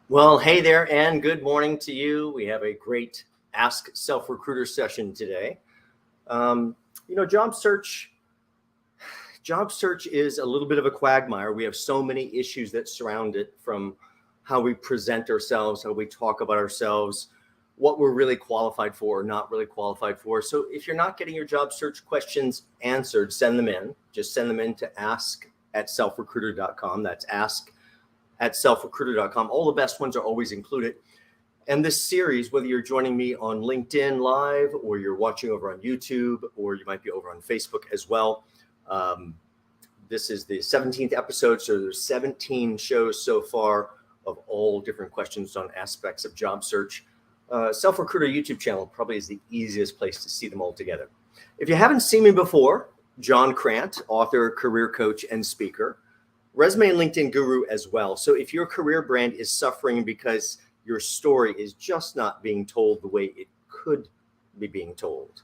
Well, hey there, and good morning to you. We have a great Ask Self Recruiter session today. Um, job search is a little bit of a quagmire. We have so many issues that surround it, from how we present ourselves, how we talk about ourselves, what we're really qualified for or not really qualified for. So if you're not getting your job search questions answered, send them in. Just send them in to ask@selfrecruiter.com. That's ask@selfrecruiter.com. All the best ones are always included. And this series, whether you're joining me on LinkedIn Live or you're watching over on YouTube or you might be over on Facebook as well, this is the 17th episode. So there's 17 shows so far of all different questions on aspects of job search. Self-Recruiter YouTube channel probably is the easiest place to see them all together. If you haven't seen me before, John Crant, author, career coach, and speaker, resume and LinkedIn guru as well. So if your career brand is suffering because your story is just not being told the way it could be being told,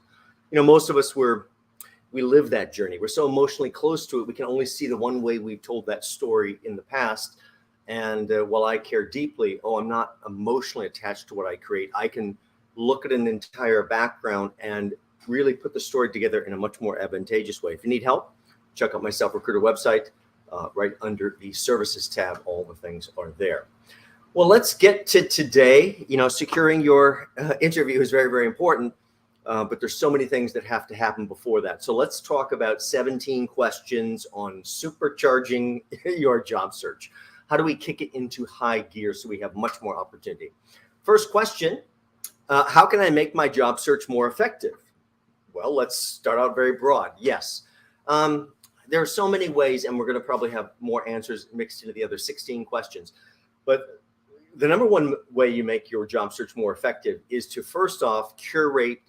most of us we live that journey. We're so emotionally close to it. We can only see the one way we've told that story in the past. And while I care deeply, I'm not emotionally attached to what I create. I can look at an entire background and really put the story together in a much more advantageous way. If you need help, check out my Self-Recruiter website. Right under the services tab, all the things are there. Well, let's get to today. Securing your interview is very, very important, but there's so many things that have to happen before that. So let's talk about 17 questions on supercharging your job search. How do we kick it into high gear so we have much more opportunity? First question, how can I make my job search more effective? Well, let's start out very broad. Yes. There are so many ways, and we're going to probably have more answers mixed into the other 16 questions. But the number one way you make your job search more effective is to first off curate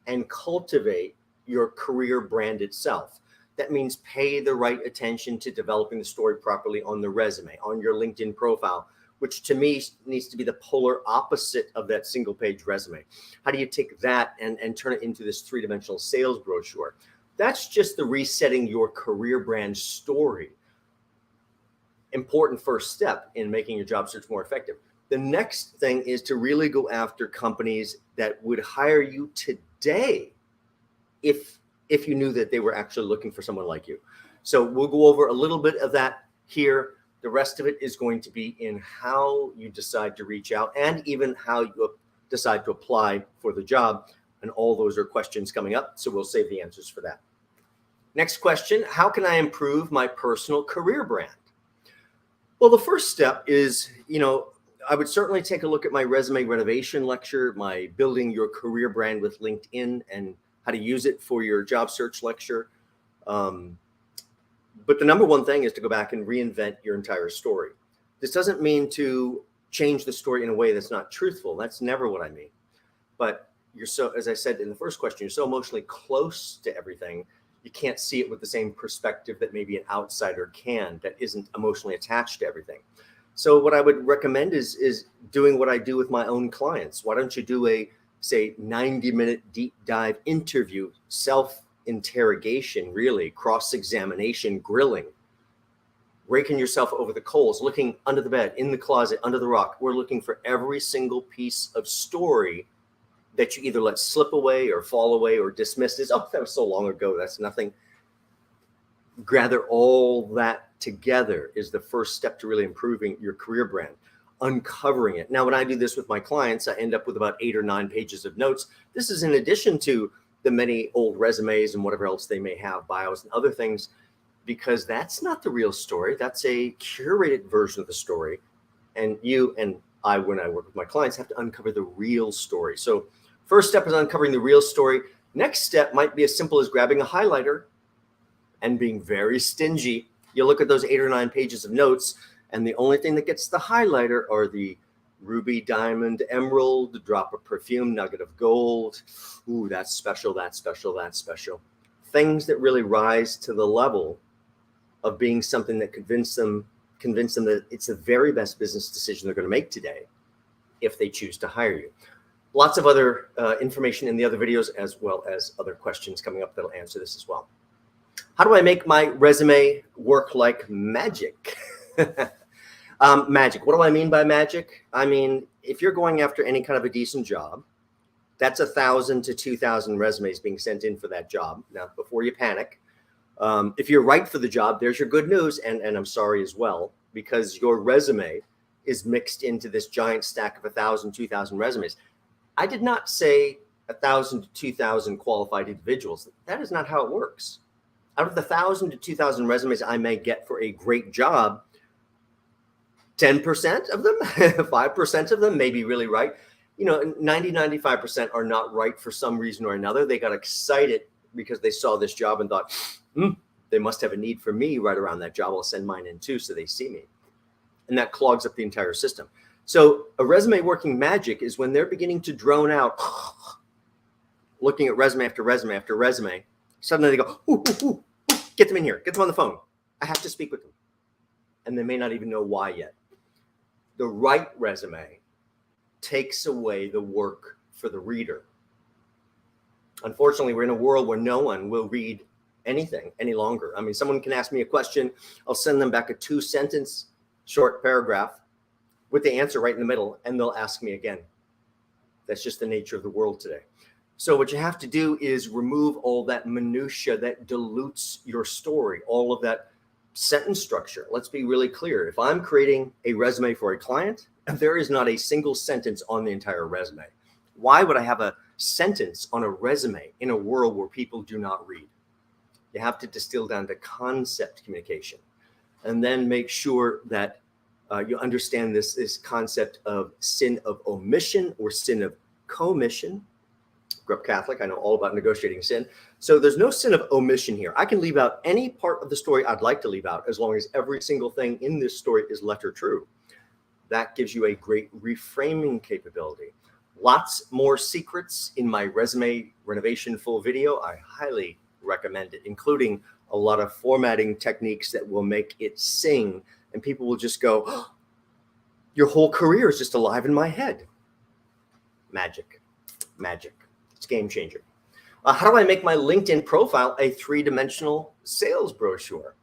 and cultivate your career brand itself. That means pay the right attention to developing the story properly on the resume, on your LinkedIn profile, which to me needs to be the polar opposite of that single page resume. How do you take that and turn it into this three-dimensional sales brochure? That's just the resetting your career brand story. Important first step in making your job search more effective. The next thing is to really go after companies that would hire you today if you knew that they were actually looking for someone like you. So we'll go over a little bit of that here. The rest of it is going to be in how you decide to reach out and even how you decide to apply for the job. And all those are questions coming up, so we'll save the answers for that. Next question, how can I improve my personal career brand? Well, the first step is, I would certainly take a look at my resume renovation lecture, my building your career brand with LinkedIn and how to use it for your job search lecture. But the number one thing is to go back and reinvent your entire story. This doesn't mean to change the story in a way that's not truthful. That's never what I mean. But as I said in the first question, you're so emotionally close to everything, you can't see it with the same perspective that maybe an outsider can, that isn't emotionally attached to everything. So what I would recommend is doing what I do with my own clients. Why don't you do a, say, 90-minute deep dive interview, self-interrogation, really, cross-examination, grilling, raking yourself over the coals, looking under the bed, in the closet, under the rock. We're looking for every single piece of story that you either let slip away or fall away or dismiss. That was so long ago. That's nothing. Gather all that together is the first step to really improving your career brand, uncovering it. Now, when I do this with my clients, I end up with about 8 or 9 pages of notes. This is in addition to the many old resumes and whatever else they may have, bios and other things, because that's not the real story. That's a curated version of the story. And you and I, when I work with my clients, have to uncover the real story. So first step is uncovering the real story. Next step might be as simple as grabbing a highlighter and being very stingy. You look at those 8 or 9 pages of notes, and the only thing that gets the highlighter are the ruby, diamond, emerald, drop of perfume, nugget of gold. Ooh, that's special, that's special, that's special. Things that really rise to the level of being something that convince them that it's the very best business decision they're going to make today if they choose to hire you. Lots of other information in the other videos, as well as other questions coming up that'll answer this as well. How do I make my resume work like magic? Magic. What do I mean by magic? I mean, if you're going after any kind of a decent job, that's 1,000 to 2,000 resumes being sent in for that job. Now, before you panic, if you're right for the job, there's your good news. And I'm sorry as well, because your resume is mixed into this giant stack of 1,000, 2,000 resumes. I did not say 1,000 to 2,000 qualified individuals. That is not how it works. Out of the 1,000 to 2,000 resumes I may get for a great job, 10% of them, 5% of them may be really right. 90, 95% are not right for some reason or another. They got excited because they saw this job and thought, they must have a need for me right around that job. I'll send mine in too, so they see me. And that clogs up the entire system. So a resume working magic is when they're beginning to drone out, looking at resume after resume after resume. Suddenly they go, ooh, get them in here, get them on the phone. I have to speak with them. And they may not even know why yet. The right resume takes away the work for the reader. Unfortunately, we're in a world where no one will read anything any longer. I mean, someone can ask me a question. I'll send them back a 2-sentence short paragraph with the answer right in the middle, and they'll ask me again. That's just the nature of the world today. So what you have to do is remove all that minutia that dilutes your story, all of that sentence structure. Let's be really clear. If I'm creating a resume for a client, there is not a single sentence on the entire resume. Why would I have a sentence on a resume in a world where people do not read? You have to distill down to concept communication, and then make sure that you understand this concept of sin of omission or sin of commission. Grew up Catholic. I know all about negotiating sin. So there's no sin of omission here. I can leave out any part of the story I'd like to leave out as long as every single thing in this story is letter true. That gives you a great reframing capability. Lots more secrets in my resume renovation full video. I highly recommend it, including a lot of formatting techniques that will make it sing, and people will just go, oh, your whole career is just alive in my head. Magic. It's game changer. How do I make my LinkedIn profile a 3-dimensional sales brochure?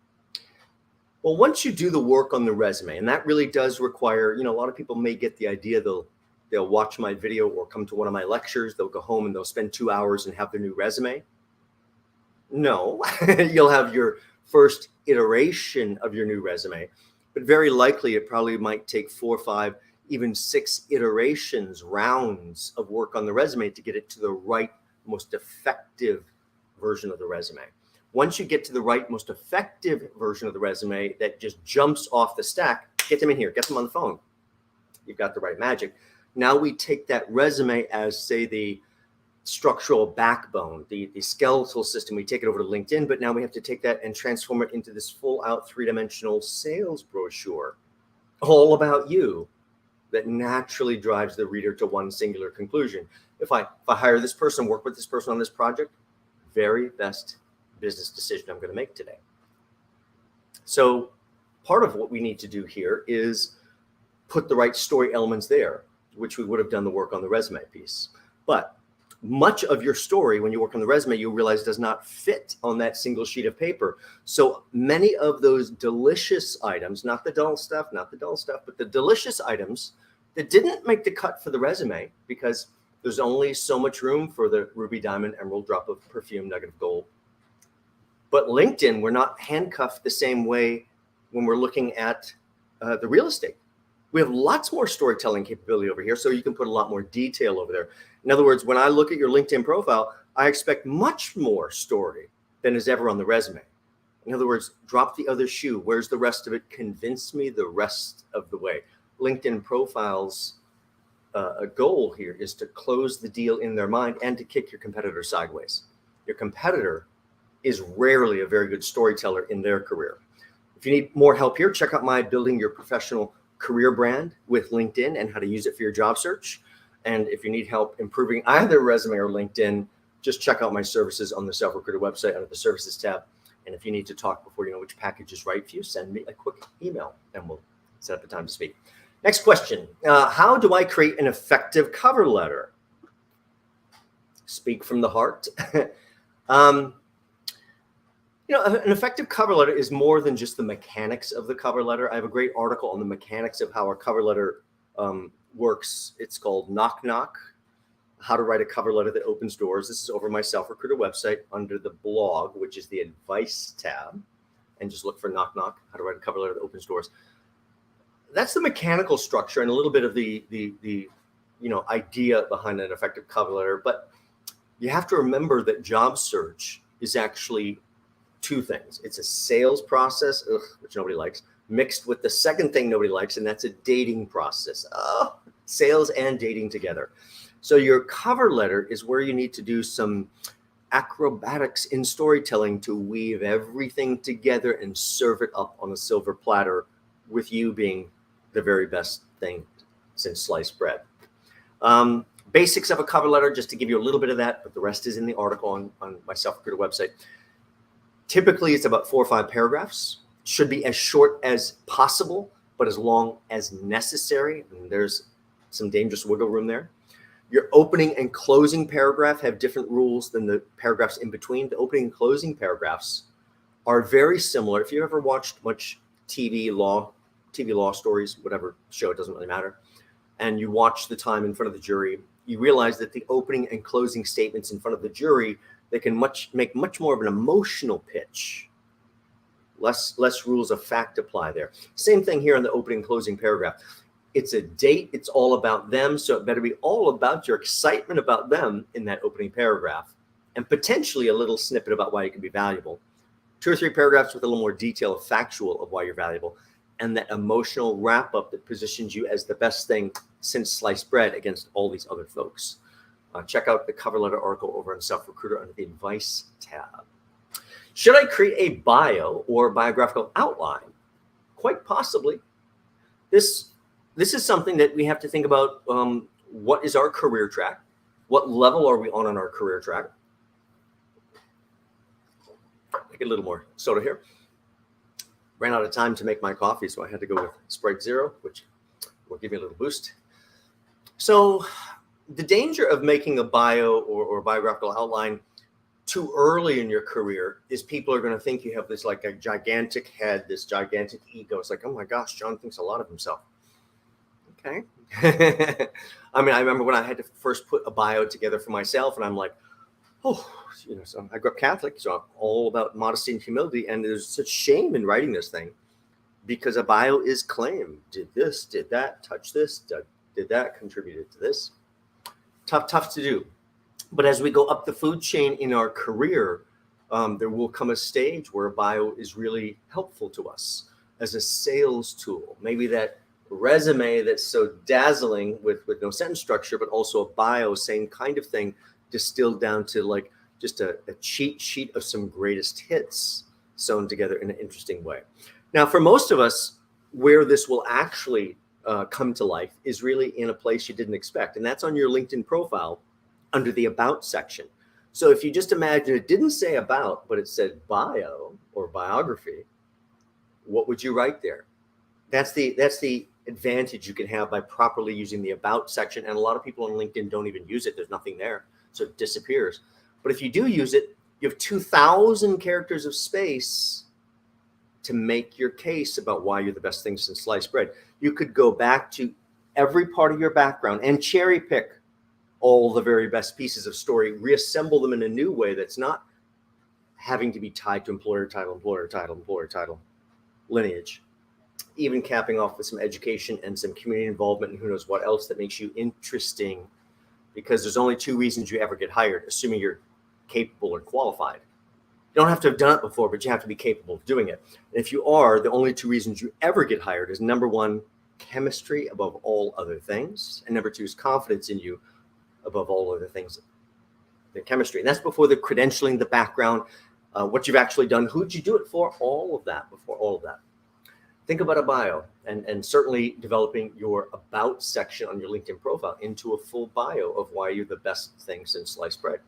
Well, once you do the work on the resume, and that really does require, a lot of people may get the idea they'll watch my video or come to one of my lectures, they'll go home and they'll spend 2 hours and have their new resume. No, you'll have your first iteration of your new resume, but very likely it probably might take 4, 5, even 6 iterations, rounds of work on the resume to get it to the right, most effective version of the resume. Once you get to the right, most effective version of the resume that just jumps off the stack, get them in here, get them on the phone. You've got the right magic. Now we take that resume as, say, the structural backbone, the skeletal system. We take it over to LinkedIn, but now we have to take that and transform it into this full out 3-dimensional sales brochure, all about you, that naturally drives the reader to one singular conclusion. If I hire this person, work with this person on this project, very best business decision I'm going to make today. So part of what we need to do here is put the right story elements there, which we would have done the work on the resume piece. But much of your story, when you work on the resume, you realize does not fit on that single sheet of paper. So many of those delicious items, not the dull stuff, but the delicious items that didn't make the cut for the resume because there's only so much room for the ruby, diamond, emerald, drop of perfume, nugget of gold. But LinkedIn, we're not handcuffed the same way when we're looking at the real estate. We have lots more storytelling capability over here, so you can put a lot more detail over there. In other words, when I look at your LinkedIn profile, I expect much more story than is ever on the resume. In other words, drop the other shoe. Where's the rest of it? Convince me the rest of the way. LinkedIn profiles, a goal here is to close the deal in their mind and to kick your competitor sideways. Your competitor is rarely a very good storyteller in their career. If you need more help here, check out my Building Your Professional Career Brand with LinkedIn and how to use it for your job search. And if you need help improving either resume or LinkedIn, just check out my services on the Self Recruiter website under the Services tab. And if you need to talk before you know which package is right for you, send me a quick email and we'll set up a time to speak. Next question. How do I create an effective cover letter? Speak from the heart. An effective cover letter is more than just the mechanics of the cover letter. I have a great article on the mechanics of how a cover letter works. It's called Knock Knock, How to Write a Cover Letter That Opens Doors. This is over my Self-Recruiter website under the blog, which is the advice tab. And just look for Knock Knock, How to Write a Cover Letter That Opens Doors. That's the mechanical structure and a little bit of the idea behind an effective cover letter. But you have to remember that job search is actually two things. It's a sales process, which nobody likes, mixed with the second thing nobody likes, and that's a dating process. Oh, sales and dating together. So your cover letter is where you need to do some acrobatics in storytelling to weave everything together and serve it up on a silver platter, with you being the very best thing since sliced bread. Basics of a cover letter, just to give you a little bit of that, but the rest is in the article on my Self-Recruiter website. Typically, it's about 4 or 5 paragraphs. Should be as short as possible, but as long as necessary. And there's some dangerous wiggle room there. Your opening and closing paragraph have different rules than the paragraphs in between. The opening and closing paragraphs are very similar. If you ever watched much TV law stories, whatever show, it doesn't really matter, and you watch the time in front of the jury, you realize that the opening and closing statements in front of the jury, they can make much more of an emotional pitch. Less rules of fact apply there. Same thing here in the opening and closing paragraph. It's a date. It's all about them. So it better be all about your excitement about them in that opening paragraph, and potentially a little snippet about why you can be valuable. 2 or 3 paragraphs with a little more detail of factual of why you're valuable, and that emotional wrap up that positions you as the best thing since sliced bread against all these other folks. Check out the cover letter article over on Self-Recruiter under the advice tab. Should I create a bio or biographical outline? Quite possibly. This is something that we have to think about. What is our career track? What level are we on our career track? Take a little more soda here. Ran out of time to make my coffee, so I had to go with Sprite Zero, which will give me a little boost. So the danger of making a bio or biographical outline too early in your career is people are going to think you have this like a gigantic head, this gigantic ego. It's like, oh my gosh, John thinks a lot of himself. Okay. I mean, I remember when I had to first put a bio together for myself, and I'm like, oh, so I grew up Catholic, so I'm all about modesty and humility. And there's such shame in writing this thing because a bio is claim. Did this, did that, touch this, did that, contributed to this. Tough to do. But as we go up the food chain in our career, there will come a stage where a bio is really helpful to us as a sales tool. Maybe that resume that's so dazzling with no sentence structure, but also a bio, same kind of thing, distilled down to like just a cheat sheet of some greatest hits sewn together in an interesting way. Now, for most of us, where this will actually come to life is really in a place you didn't expect, and that's on your LinkedIn profile under the About section. So if you just imagine it didn't say about, but it said bio or biography, what would you write there? That's the advantage you can have by properly using the About section. And a lot of people on LinkedIn don't even use it. There's nothing there, so it disappears. But if you do use it, you have 2,000 characters of space to make your case about why you're the best thing since sliced bread. You could go back to every part of your background and cherry pick all the very best pieces of story, reassemble them in a new way that's not having to be tied to employer title, lineage, even capping off with some education and some community involvement and who knows what else that makes you interesting, because there's only 2 reasons you ever get hired, assuming you're capable or qualified. You don't have to have done it before, but you have to be capable of doing it. And if you are, the only 2 reasons you ever get hired is number 1, chemistry above all other things, and number 2 is confidence in you above all other things, the chemistry. And that's before the credentialing, the background, what you've actually done, who'd you do it for, all of that, before all of that. Think about a bio and certainly developing your About section on your LinkedIn profile into a full bio of why you're the best thing since sliced bread.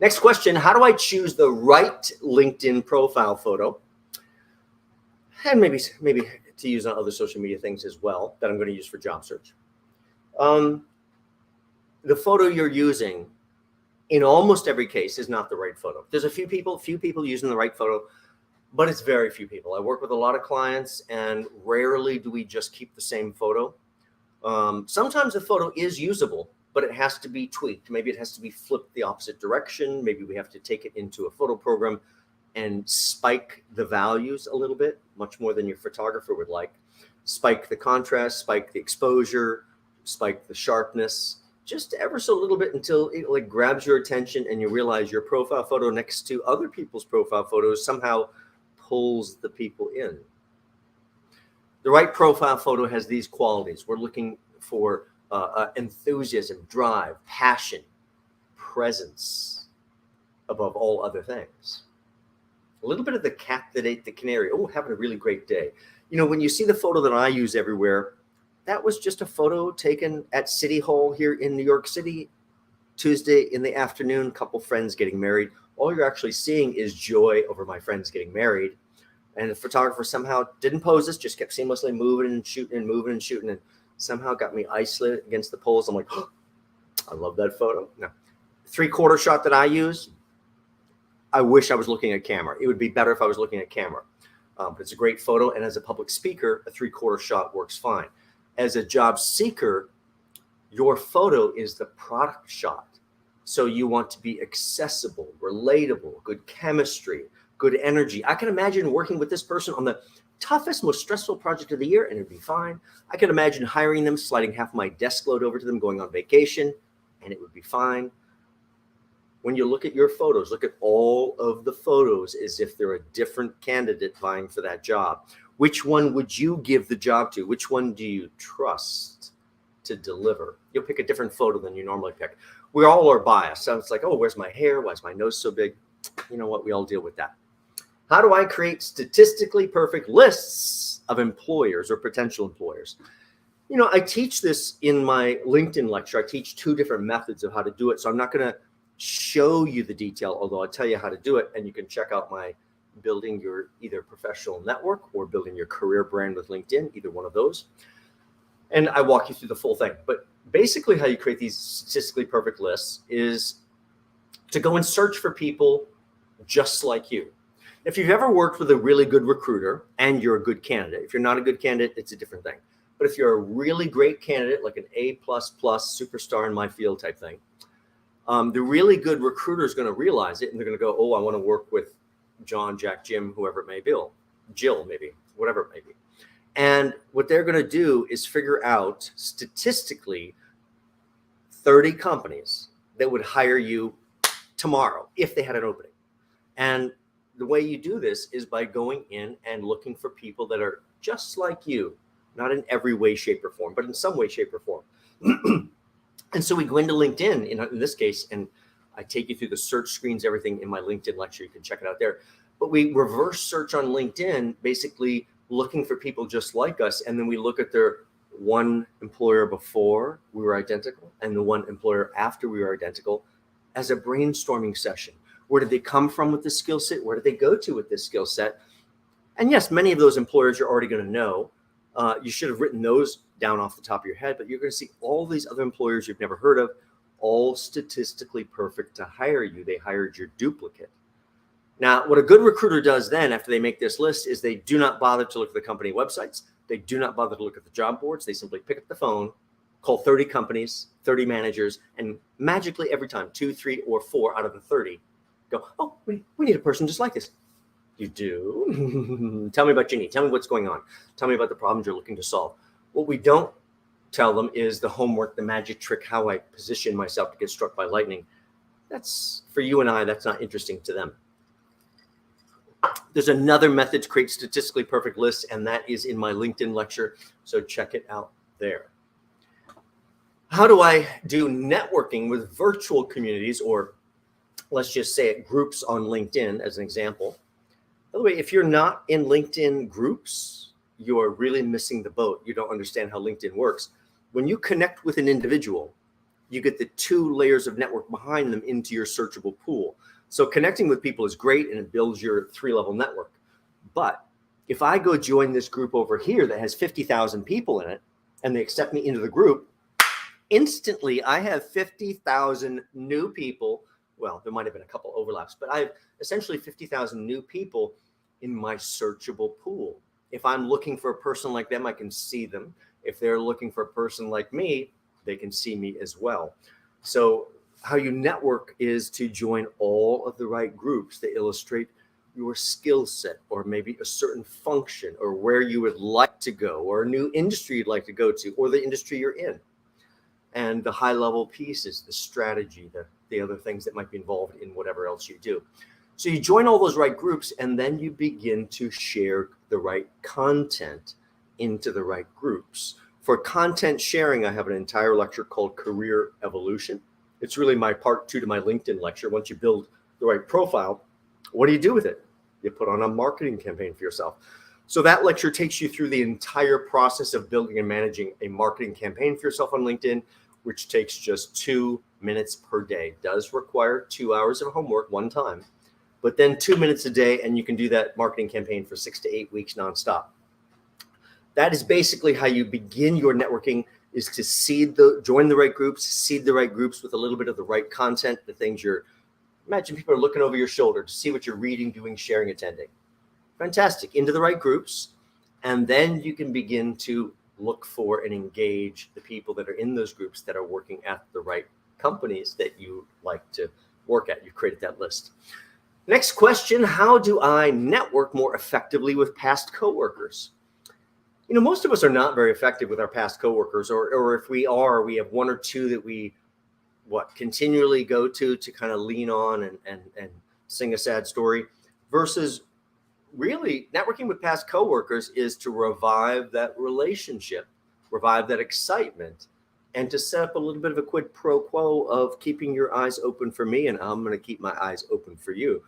Next question, how do I choose the right LinkedIn profile photo? And maybe to use on other social media things as well that I'm going to use for job search. The photo you're using in almost every case is not the right photo. There's a few people using the right photo, but it's very few people. I work with a lot of clients, and rarely do we just keep the same photo. Sometimes the photo is usable, but it has to be tweaked. Maybe it has to be flipped the opposite direction. Maybe we have to take it into a photo program and spike the values a little bit, much more than your photographer would like. Spike the contrast, spike the exposure, spike the sharpness, just ever so little bit until it like grabs your attention and you realize your profile photo next to other people's profile photos somehow pulls the people in. The right profile photo has these qualities. We're looking for enthusiasm, drive, passion, presence above all other things. A little bit of the cat that ate the canary. Oh, having a really great day. You know, when you see the photo that I use everywhere, that was just a photo taken at City Hall here in New York City, Tuesday in the afternoon, couple friends getting married. All you're actually seeing is joy over my friends getting married. And the photographer somehow didn't pose this, just kept seamlessly moving and shooting and moving and shooting, and somehow got me isolated against the poles. I'm like, oh, I love that photo. Now, 3/4 shot that I use, I wish I was looking at camera. It would be better if I was looking at camera. But it's a great photo. And as a public speaker, a 3/4 shot works fine. As a job seeker, your photo is the product shot. So you want to be accessible, relatable, good chemistry, good energy. I can imagine working with this person on the toughest, most stressful project of the year, and it'd be fine. I can imagine hiring them, sliding half my desk load over to them, going on vacation, and it would be fine. When you look at your photos, look at all of the photos as if they're a different candidate vying for that job. Which one would you give the job to? Which one do you trust to deliver? You'll pick a different photo than you normally pick. We all are biased. So it's like, oh, where's my hair? Why is my nose so big? You know what? We all deal with that. How do I create statistically perfect lists of employers or potential employers? You know, I teach this in my LinkedIn lecture. I teach 2 different methods of how to do it. So I'm not going to show you the detail, although I'll tell you how to do it. And you can check out my building your either professional network or building your career brand with LinkedIn, either one of those. And I walk you through the full thing. But basically how you create these statistically perfect lists is to go and search for people just like you. If you've ever worked with a really good recruiter and you're a good candidate, if you're not a good candidate, it's a different thing. But if you're a really great candidate, like an A++ superstar in my field type thing, the really good recruiter is going to realize it, and they're going to go, oh, I want to work with John, Jack, Jim, whoever it may be, Jill, maybe, whatever it may be. And what they're going to do is figure out statistically 30 companies that would hire you tomorrow if they had an opening. And the way you do this is by going in and looking for people that are just like you, not in every way, shape, or form, but in some way, shape, or form. And so we go into LinkedIn in this case, and I take you through the search screens, everything in my LinkedIn lecture. You can check it out there. But we reverse search on LinkedIn, basically looking for people just like us. And then we look at their one employer before we were identical and the one employer after we were identical as a brainstorming session. Where did they come from with this skill set? Where did they go to with this skill set? And yes, many of those employers you're already going to know. You should have written those down off the top of your head, but you're going to see all these other employers you've never heard of, all statistically perfect to hire you. They hired your duplicate. Now, what a good recruiter does then after they make this list is they do not bother to look at the company websites. They do not bother to look at the job boards. They simply pick up the phone, call 30 companies, 30 managers, and magically every time 2, 3, or 4 out of the 30 go, oh, we need a person just like this. You do? Tell me about your need. Tell me what's going on. Tell me about the problems you're looking to solve. What we don't tell them is the homework, the magic trick, how I position myself to get struck by lightning. That's for you and I, that's not interesting to them. There's another method to create statistically perfect lists, and that is in my LinkedIn lecture. So check it out there. How do I do networking with virtual communities, or let's just say it, groups on LinkedIn as an example? By the way, if you're not in LinkedIn groups, you're really missing the boat. You don't understand how LinkedIn works. When you connect with an individual, you get the 2 layers of network behind them into your searchable pool. So connecting with people is great, and it builds your 3-level network. But if I go join this group over here that has 50,000 people in it, and they accept me into the group, instantly I have 50,000 new people. Well, there might have been a couple overlaps, but I have essentially 50,000 new people in my searchable pool. If I'm looking for a person like them, I can see them. If they're looking for a person like me, they can see me as well. So how you network is to join all of the right groups that illustrate your skill set, or maybe a certain function, or where you would like to go, or a new industry you'd like to go to, or the industry you're in. And the high level pieces, the strategy, the other things that might be involved in whatever else you do. So you join all those right groups, and then you begin to share the right content into the right groups. For content sharing, I have an entire lecture called Career Evolution. It's really my part 2 to my LinkedIn lecture. Once you build the right profile, what do you do with it? You put on a marketing campaign for yourself. So that lecture takes you through the entire process of building and managing a marketing campaign for yourself on LinkedIn, which takes just 2 minutes per day. It does require 2 hours of homework one time, but then 2 minutes a day, and you can do that marketing campaign for 6 to 8 weeks nonstop. That is basically how you begin your networking, is to join the right groups, seed the right groups with a little bit of the right content, the things imagine people are looking over your shoulder to see what you're reading, doing, sharing, attending. Fantastic. Into the right groups. And then you can begin to look for and engage the people that are in those groups that are working at the right companies that you like to work at. You created that list. Next question, how do I network more effectively with past coworkers? Most of us are not very effective with our past coworkers, or if we are, we have one or two that we continually go to kind of lean on and sing a sad story, versus really networking with past coworkers is to revive that relationship, revive that excitement, and to set up a little bit of a quid pro quo of keeping your eyes open for me, and I'm going to keep my eyes open for you.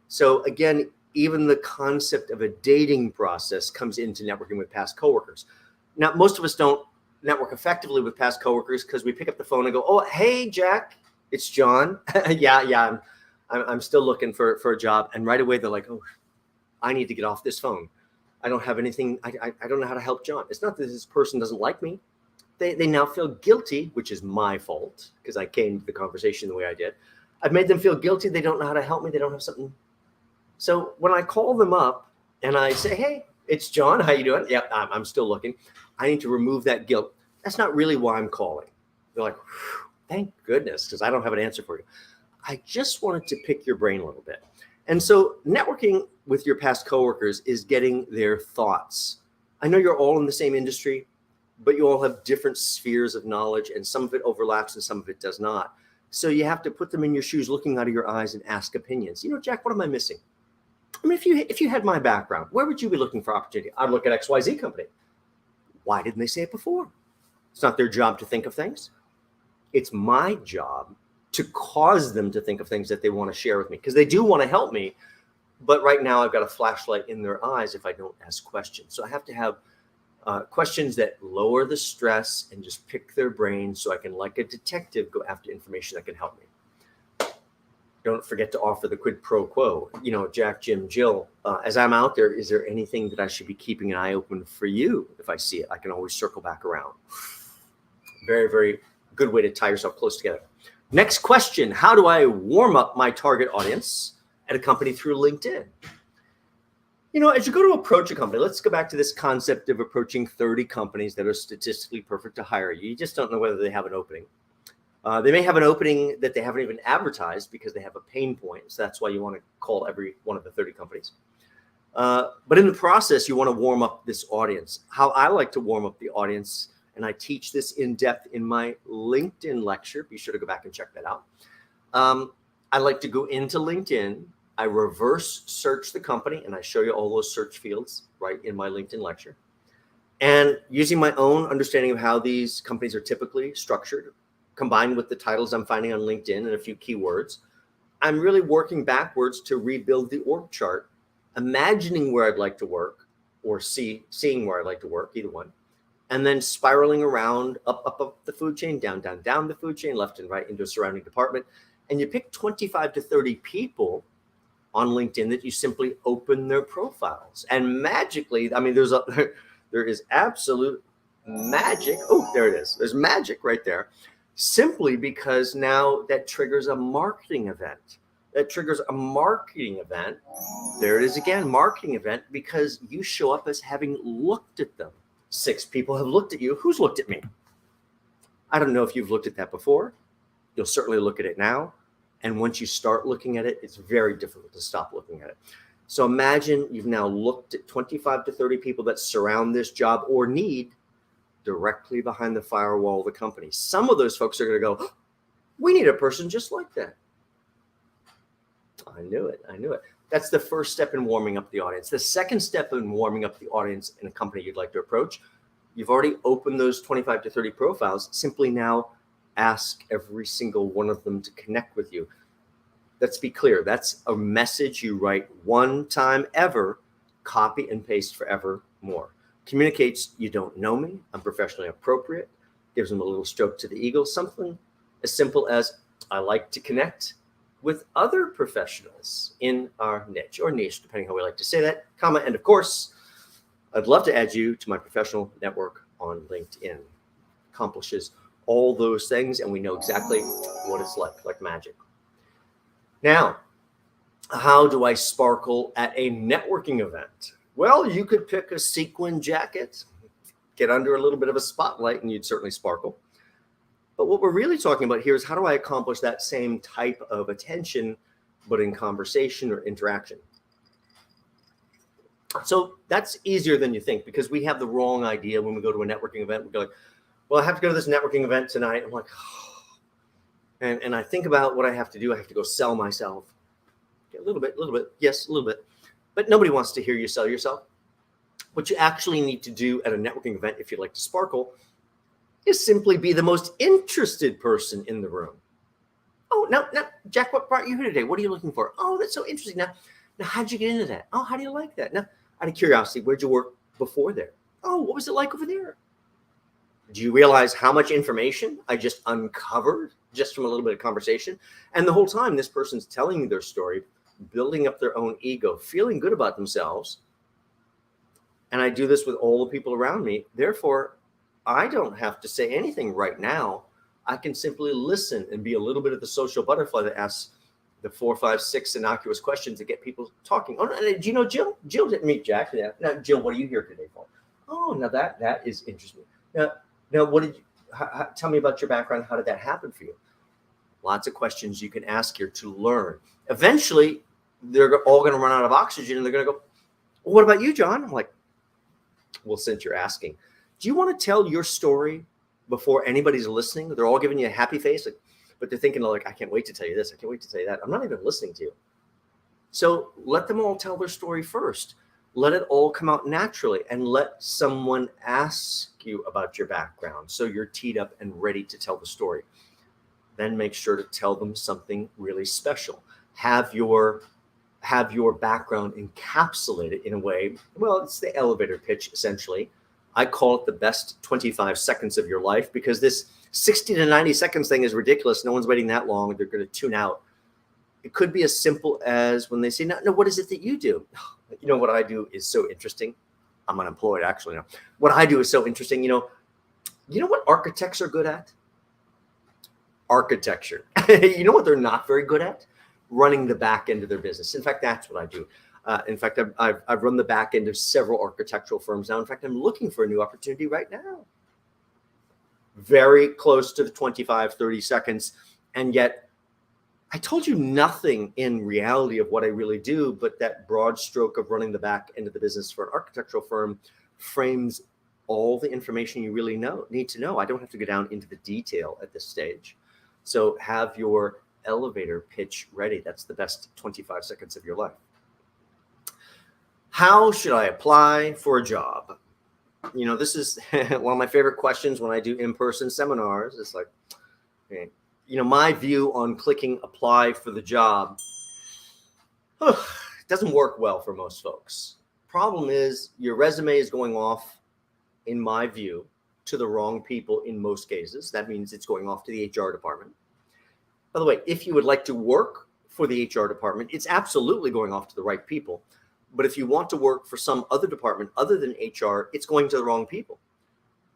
So again, even the concept of a dating process comes into networking with past coworkers. Now, most of us don't network effectively with past coworkers because we pick up the phone and go, "Oh, hey, Jack, it's John." yeah, I'm still looking for a job. And right away they're like, "Oh, I need to get off this phone. I don't have anything. I don't know how to help John." It's not that this person doesn't like me. They now feel guilty, which is my fault because I came to the conversation the way I did. I've made them feel guilty. They don't know how to help me. They don't have something. So when I call them up and I say, "Hey, it's John. How you doing?" "Yeah, I'm still looking." I need to remove that guilt. That's not really why I'm calling. They're like, "Thank goodness," because I don't have an answer for you. I just wanted to pick your brain a little bit. And so networking with your past coworkers is getting their thoughts. I know you're all in the same industry, but you all have different spheres of knowledge, and some of it overlaps and some of it does not. So you have to put them in your shoes, looking out of your eyes, and ask opinions. "Jack, what am I missing?" I mean, if you had my background, where would you be looking for opportunity? "I'd look at XYZ company." "Why didn't they say it before?" It's not their job to think of things. It's my job to cause them to think of things that they want to share with me, because they do want to help me. But right now I've got a flashlight in their eyes if I don't ask questions. So I have to have questions that lower the stress and just pick their brain, so I can, like a detective, go after information that can help me. Don't forget to offer the quid pro quo. "Jack, Jim, Jill, as I'm out there, is there anything that I should be keeping an eye open for you? If I see it, I can always circle back around." Very, very good way to tie yourself close together. Next question, how do I warm up my target audience at a company through LinkedIn? As you go to approach a company, let's go back to this concept of approaching 30 companies that are statistically perfect to hire you. You just don't know whether they have an opening. They may have an opening that they haven't even advertised because they have a pain point. So that's why you want to call every one of the 30 companies. But in the process, you want to warm up this audience. How I like to warm up the audience, and I teach this in depth in my LinkedIn lecture. Be sure to go back and check that out. I like to go into LinkedIn. I reverse search the company, and I show you all those search fields right in my LinkedIn lecture. And using my own understanding of how these companies are typically structured, combined with the titles I'm finding on LinkedIn and a few keywords, I'm really working backwards to rebuild the org chart, imagining where I'd like to work, or seeing where I'd like to work, either one, and then spiraling around up the food chain, down the food chain, left and right into a surrounding department. And you pick 25 to 30 people on LinkedIn that you simply open their profiles. And magically, I mean, there is absolute magic. Oh, there it is. There's magic right there. Simply because now that triggers a marketing event. That triggers a marketing event. There it is again, marketing event, because you show up as having looked at them. 6 people have looked at you. Who's looked at me? I don't know if you've looked at that before. You'll certainly look at it now. And once you start looking at it, it's very difficult to stop looking at it. So imagine you've now looked at 25 to 30 people that surround this job or need directly behind the firewall of the company. Some of those folks are going to go, we need a person just like that. I knew it. That's the first step in warming up the audience. The second step in warming up the audience in a company you'd like to approach, you've already opened those 25 to 30 profiles. Simply now ask every single one of them to connect with you. Let's be clear. That's a message you write one time ever, copy and paste forever more. Communicates, you don't know me, I'm professionally appropriate, gives them a little stroke to the ego, something as simple as, I like to connect with other professionals in our niche or niche, depending how we like to say that, comma, and of course, I'd love to add you to my professional network on LinkedIn. Accomplishes all those things, and we know exactly what it's like magic. Now, how do I sparkle at a networking event? Well, you could pick a sequin jacket, get under a little bit of a spotlight, and you'd certainly sparkle. But what we're really talking about here is how do I accomplish that same type of attention, but in conversation or interaction? So that's easier than you think, because we have the wrong idea when we go to a networking event. We go like, well, I have to go to this networking event tonight. I'm like, oh. And I think about what I have to do. I have to go sell myself. Okay, a little bit, yes, a little bit. But nobody wants to hear you sell yourself. What you actually need to do at a networking event, if you'd like to sparkle, is simply be the most interested person in the room. Oh, now, Jack, what brought you here today? What are you looking for? Oh, that's so interesting. Now, how'd you get into that? Oh, how do you like that? Now, out of curiosity, where'd you work before there? Oh, what was it like over there? Do you realize how much information I just uncovered just from a little bit of conversation? And the whole time, this person's telling me their story, building up their own ego, feeling good about themselves. And I do this with all the people around me. Therefore, I don't have to say anything right now. I can simply listen and be a little bit of the social butterfly that asks the 4, 5, 6 innocuous questions to get people talking. Oh, do you know Jill? Jill didn't meet Jack. Yeah. Now, Jill, what are you here today for? Oh, now that is interesting. Now, what did you? Tell me about your background. How did that happen for you? Lots of questions you can ask here to learn. Eventually, they're all going to run out of oxygen, and they're going to go, well, what about you, John? I'm like, well, since you're asking, do you want to tell your story before anybody's listening? They're all giving you a happy face, but they're thinking like, I can't wait to tell you this. I can't wait to tell you that. I'm not even listening to you. So let them all tell their story first. Let it all come out naturally, and let someone ask you about your background so you're teed up and ready to tell the story. Then make sure to tell them something really special. Have your background encapsulated in a way, well, it's the elevator pitch, essentially. I call it the best 25 seconds of your life, because this 60 to 90 seconds thing is ridiculous. No one's waiting that long. They're going to tune out. It could be as simple as when they say, no, what is it that you do? You know, what I do is so interesting. I'm unemployed, actually. Now, what I do is so interesting. You know what architects are good at? Architecture. You know what they're not very good at? Running the back end of their business. In fact, that's what I do. In fact, I've run the back end of several architectural firms now. In fact, I'm looking for a new opportunity right now. Very close to the 25, 30 seconds. And yet, I told you nothing in reality of what I really do, but that broad stroke of running the back end of the business for an architectural firm frames all the information you really need to know. I don't have to go down into the detail at this stage. So have your elevator pitch ready. That's the best 25 seconds of your life. How should I apply for a job? You know, this is one of my favorite questions when I do in-person seminars. It's like, okay, you know, my view on clicking apply for the job doesn't work well for most folks. Problem is, your resume is going off, in my view, to the wrong people in most cases. That means it's going off to the HR department. By the way, if you would like to work for the HR department, it's absolutely going off to the right people. But if you want to work for some other department other than HR, it's going to the wrong people.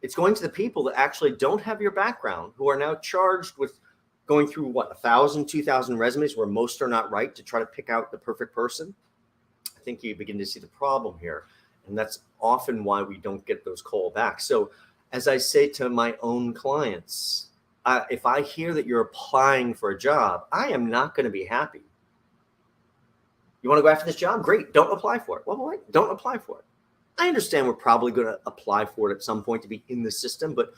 It's going to the people that actually don't have your background, who are now charged with going through 1,000, 2,000 resumes where most are not right to try to pick out the perfect person, I think you begin to see the problem here. And that's often why we don't get those callbacks. So as I say to my own clients, if I hear that you're applying for a job, I am not going to be happy. You want to go after this job? Great. Don't apply for it. Well, wait, don't apply for it. I understand we're probably going to apply for it at some point to be in the system, but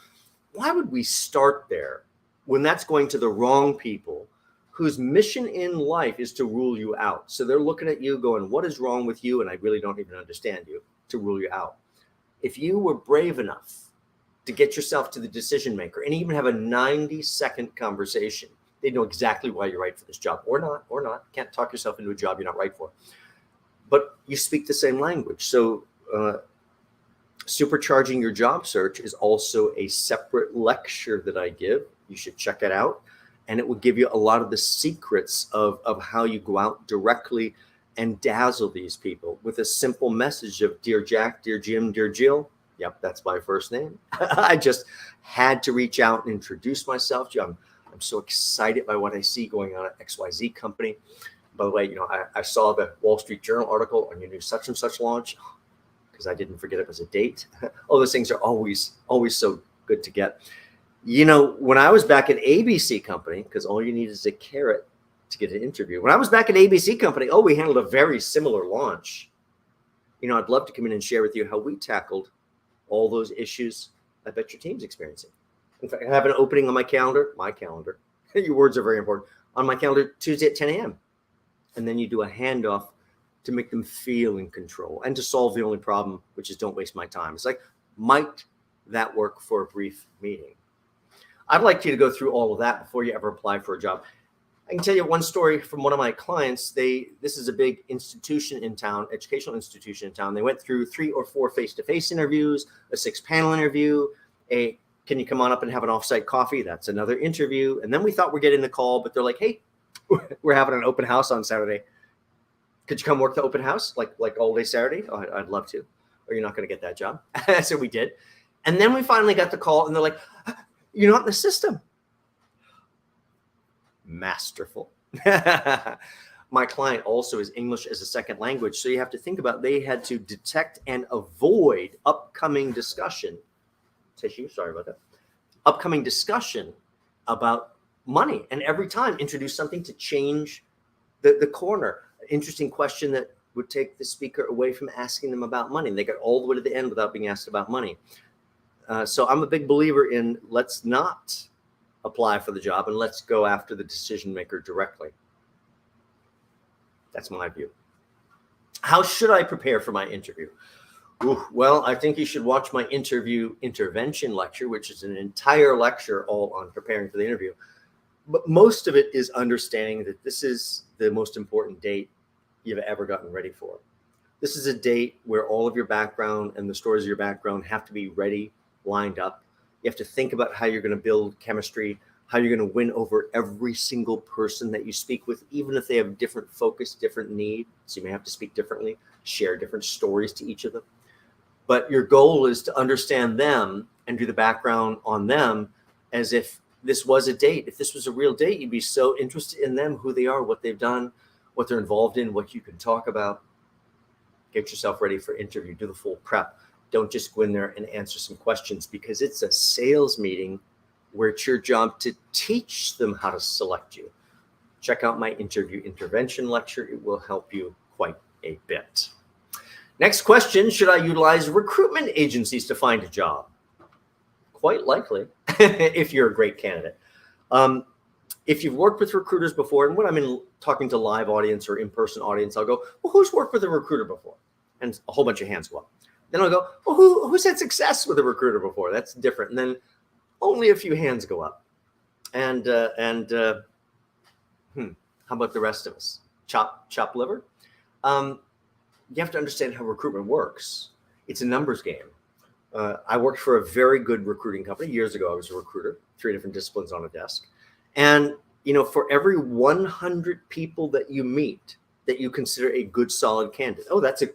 why would we start there when that's going to the wrong people whose mission in life is to rule you out? So they're looking at you going, what is wrong with you? And I really don't even understand you, to rule you out. If you were brave enough to get yourself to the decision maker and even have a 90-second conversation, they know exactly why you're right for this job or not. Can't talk yourself into a job you're not right for. But you speak the same language. So Supercharging Your Job Search is also a separate lecture that I give. You should check it out. And it will give you a lot of the secrets of how you go out directly and dazzle these people with a simple message of, dear Jack, dear Jim, dear Jill. Yep, that's my first name. I just had to reach out and introduce myself to you. I'm so excited by what I see going on at XYZ company. By the way, I saw the Wall Street Journal article on your new such and such launch, because I didn't forget it was a date. All those things are always so good to get. When I was back at ABC Company, because all you need is a carrot to get an interview. When I was back at ABC Company, we handled a very similar launch. I'd love to come in and share with you how we tackled all those issues I bet your team's experiencing. In fact, I have an opening on my calendar, your words are very important, on my calendar Tuesday at 10 a.m. And then you do a handoff to make them feel in control and to solve the only problem, which is don't waste my time. It's like, might that work for a brief meeting? I'd like you to go through all of that before you ever apply for a job. I can tell you one story from one of my clients. This is a big institution in town, educational institution in town. They went through 3 or 4 face-to-face interviews, a 6-panel interview, can you come on up and have an offsite coffee? That's another interview. And then we thought we're getting the call, but they're like, hey, we're having an open house on Saturday. Could you come work the open house like all day Saturday? Oh, I'd love to. Or you're not going to get that job. So we did. And then we finally got the call and they're like, you're not in the system. Masterful. My client also is English as a second language. So you have to think about, they had to detect and avoid upcoming discussion. Sorry about that. Upcoming discussion about money. And every time introduce something to change the corner. Interesting question that would take the speaker away from asking them about money. And they got all the way to the end without being asked about money. So I'm a big believer in, let's not apply for the job and let's go after the decision maker directly. That's my view. How should I prepare for my interview? Well, I think you should watch my interview intervention lecture, which is an entire lecture all on preparing for the interview. But most of it is understanding that this is the most important date you've ever gotten ready for. This is a date where all of your background and the stories of your background have to be ready, lined up. You have to think about how you're going to build chemistry, how you're going to win over every single person that you speak with, even if they have different focus, different need. So you may have to speak differently, share different stories to each of them. But your goal is to understand them and do the background on them as if this was a date. If this was a real date, you'd be so interested in them, who they are, what they've done, what they're involved in, what you can talk about. Get yourself ready for interview. Do the full prep. Don't just go in there and answer some questions, because it's a sales meeting where it's your job to teach them how to select you. Check out my interview intervention lecture. It will help you quite a bit. Next question, should I utilize recruitment agencies to find a job? Quite likely, if you're a great candidate. If you've worked with recruiters before, and when I'm talking to live audience or in-person audience, I'll go, well, who's worked with a recruiter before? And a whole bunch of hands go up. Then I'll go, well, who's had success with a recruiter before? That's different. And then only a few hands go up. And how about the rest of us? Chop liver? You have to understand how recruitment works. It's a numbers game. I worked for a very good recruiting company. Years ago, I was a recruiter, 3 different disciplines on a desk. And, for every 100 people that you meet that you consider a good, solid candidate.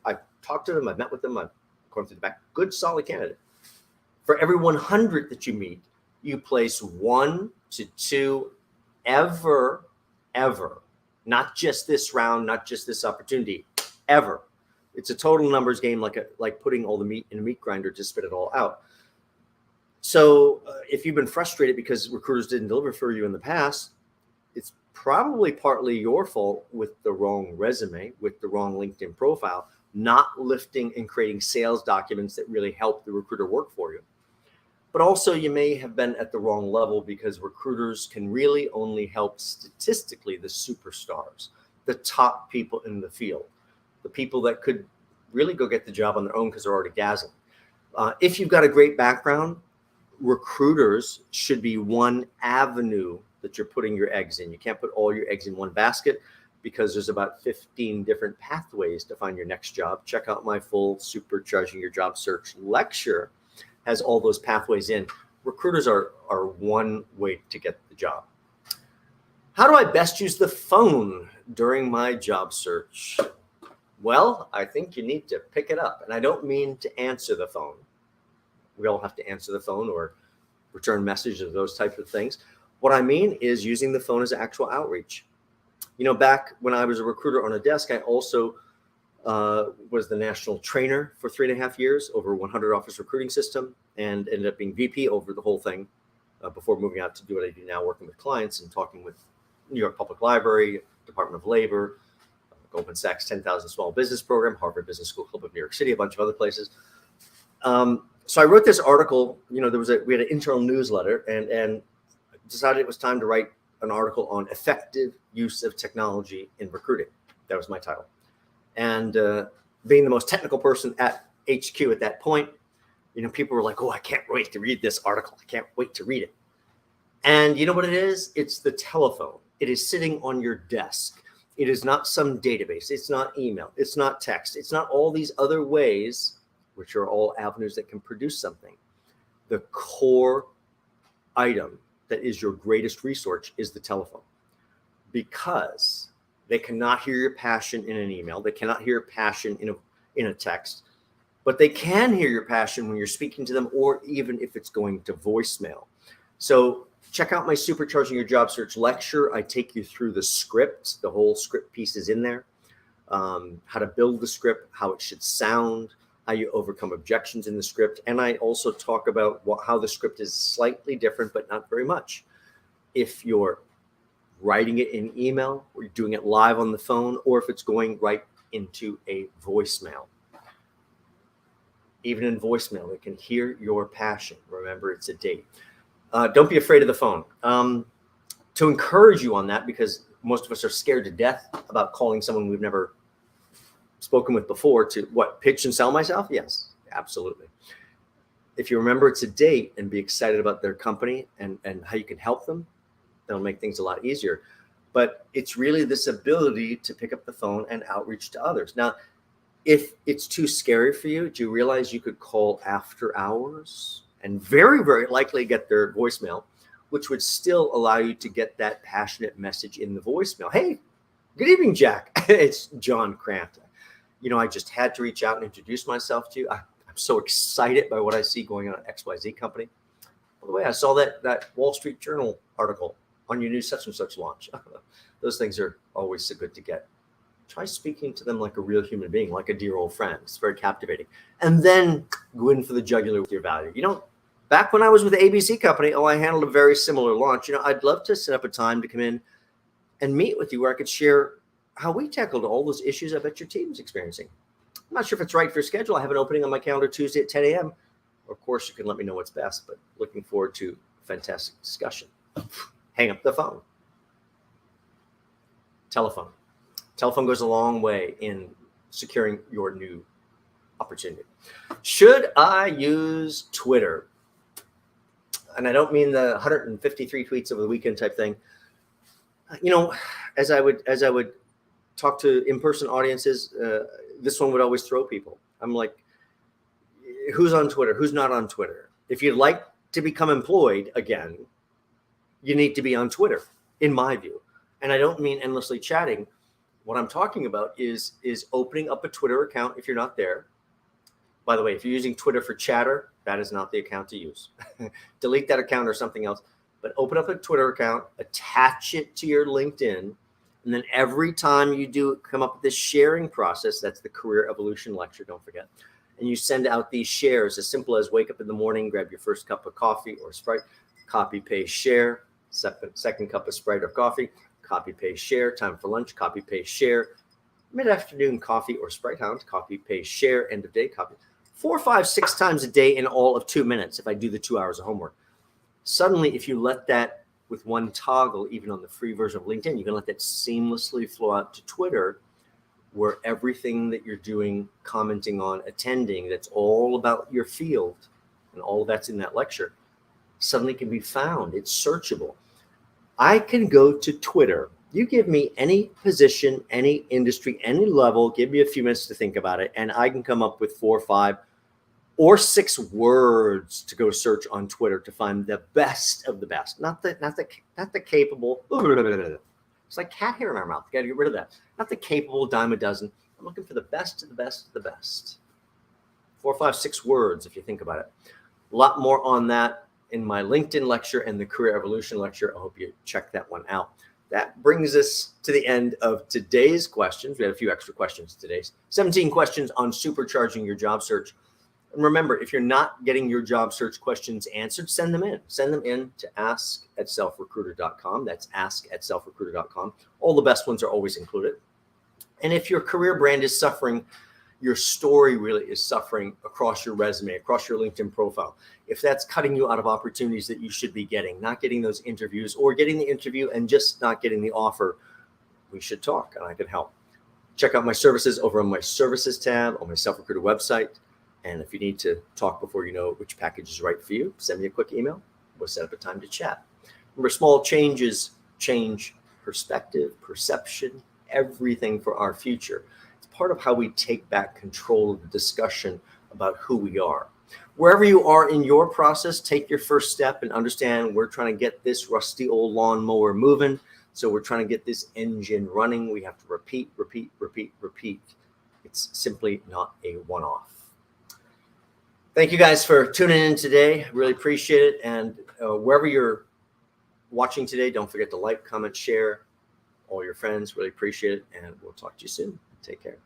I've talked to them, I've met with them, I've gone through the back, good, solid candidate. For every 100 that you meet, you place 1 to 2 ever, not just this round, not just this opportunity, ever. It's a total numbers game, like putting all the meat in a meat grinder to spit it all out. So if you've been frustrated because recruiters didn't deliver for you in the past, it's probably partly your fault with the wrong resume, with the wrong LinkedIn profile, not lifting and creating sales documents that really help the recruiter work for you. But also you may have been at the wrong level, because recruiters can really only help statistically the superstars, the top people in the field, the people that could really go get the job on their own because they're already dazzling. If you've got a great background, recruiters should be one avenue that you're putting your eggs in. You can't put all your eggs in one basket, because there's about 15 different pathways to find your next job. Check out my full Supercharging Your Job Search lecture. Has all those pathways in. Recruiters are one way to get the job. How do I best use the phone during my job search? Well, I think you need to pick it up. And I don't mean to answer the phone. We all have to answer the phone or return messages, those types of things. What I mean is using the phone as actual outreach. Back when I was a recruiter on a desk, I also was the national trainer for 3.5 years over 100 office recruiting system, and ended up being VP over the whole thing before moving out to do what I do now, working with clients and talking with New York Public Library, Department of Labor, Goldman Sachs 10,000 Small Business Program, Harvard Business School Club of New York City, a bunch of other places. So I wrote this article. We had an internal newsletter, and decided it was time to write an article on effective use of technology in recruiting. That was my title. And being the most technical person at HQ at that point, people were like, oh, I can't wait to read this article. I can't wait to read it. And you know what it is? It's the telephone. It is sitting on your desk. It is not some database. It's not email. It's not text. It's not all these other ways, which are all avenues that can produce something. The core item that is your greatest resource is the telephone, because they cannot hear your passion in an email. They cannot hear passion in a text, but they can hear your passion when you're speaking to them, or even if it's going to voicemail. So check out my Supercharging Your Job Search lecture. I take you through the script. The whole script piece is in there. How to build the script, how it should sound, how you overcome objections in the script. And I also talk about how the script is slightly different, but not very much. If you're writing it in email, or you're doing it live on the phone, or if it's going right into a voicemail. Even in voicemail, it can hear your passion. Remember, it's a date. Don't be afraid of the phone. To encourage you on that, because most of us are scared to death about calling someone we've never spoken with before, to pitch and sell myself? Yes, absolutely. If you remember it's a date, and be excited about their company and how you can help them, that'll make things a lot easier. But it's really this ability to pick up the phone and outreach to others. Now, if it's too scary for you, do you realize you could call after hours and very, very likely get their voicemail, which would still allow you to get that passionate message in the voicemail? Hey, good evening, Jack. It's John Crant. I just had to reach out and introduce myself to you. I'm so excited by what I see going on at XYZ company. By the way, I saw that Wall Street Journal article on your new such and such launch. Those things are always so good to get. Try speaking to them like a real human being, like a dear old friend. It's very captivating. And then go in for the jugular with your value. Back when I was with the ABC company, I handled a very similar launch. I'd love to set up a time to come in and meet with you where I could share how we tackled all those issues I bet your team's experiencing. I'm not sure if it's right for your schedule. I have an opening on my calendar Tuesday at 10 a.m. Of course, you can let me know what's best, but looking forward to a fantastic discussion. Hang up the phone. Telephone. Telephone goes a long way in securing your new opportunity. Should I use Twitter? And I don't mean the 153 tweets over the weekend type thing. As I would talk to in-person audiences, this one would always throw people. I'm like, who's on Twitter? Who's not on Twitter? If you'd like to become employed again, you need to be on Twitter, in my view. And I don't mean endlessly chatting. What I'm talking about is opening up a Twitter account if you're not there. By the way, if you're using Twitter for chatter, that is not the account to use. Delete that account or something else. but open up a Twitter account, attach it to your LinkedIn, and then every time you do come up with this sharing process, that's the Career Evolution Lecture, don't forget, and you send out these shares as simple as wake up in the morning, grab your first cup of coffee or Sprite, copy, paste, share, second cup of Sprite or coffee, copy, paste, share, time for lunch, copy, paste, share, mid-afternoon coffee or Sprite Hound, copy, paste, share, end of day, copy. 4, 5, 6 times a day in all of 2 minutes if I do the 2 hours of homework. Suddenly, if you let that with one toggle, even on the free version of LinkedIn, you can let that seamlessly flow out to Twitter, where everything that you're doing, commenting on, attending, that's all about your field and all that's in that lecture, suddenly can be found. It's searchable. I can go to Twitter. You give me any position, any industry, any level, give me a few minutes to think about it, and I can come up with 4, 5, or 6 words to go search on Twitter to find the best of the best, not the capable. It's like cat hair in our mouth. You got to get rid of that. Not the capable dime a dozen. I'm looking for the best of the best of the best. 4, 5, 6 words if you think about it. A lot more on that in my LinkedIn lecture and the Career Evolution lecture. I hope you check that one out. That brings us to the end of today's questions. We had a few extra questions today. 17 questions on supercharging your job search. And remember, if you're not getting your job search questions answered, send them in. Send them in to ask@selfrecruiter.com. That's ask@selfrecruiter.com. All the best ones are always included. And if your career brand is suffering, your story really is suffering across your resume, across your LinkedIn profile, if that's cutting you out of opportunities that you should be getting, not getting those interviews, or getting the interview and just not getting the offer, we should talk and I can help. Check out my services over on my services tab on my Self-Recruiter website. And if you need to talk before you know which package is right for you, send me a quick email. We'll set up a time to chat. Remember, small changes change perspective, perception, everything for our future. It's part of how we take back control of the discussion about who we are. Wherever you are in your process, take your first step and understand we're trying to get this rusty old lawnmower moving. So we're trying to get this engine running. We have to repeat, repeat, repeat, repeat. It's simply not a one-off. Thank you guys for tuning in today. Really appreciate it. And wherever you're watching today, don't forget to like, comment, share, all your friends. Really appreciate it. And we'll talk to you soon. Take care.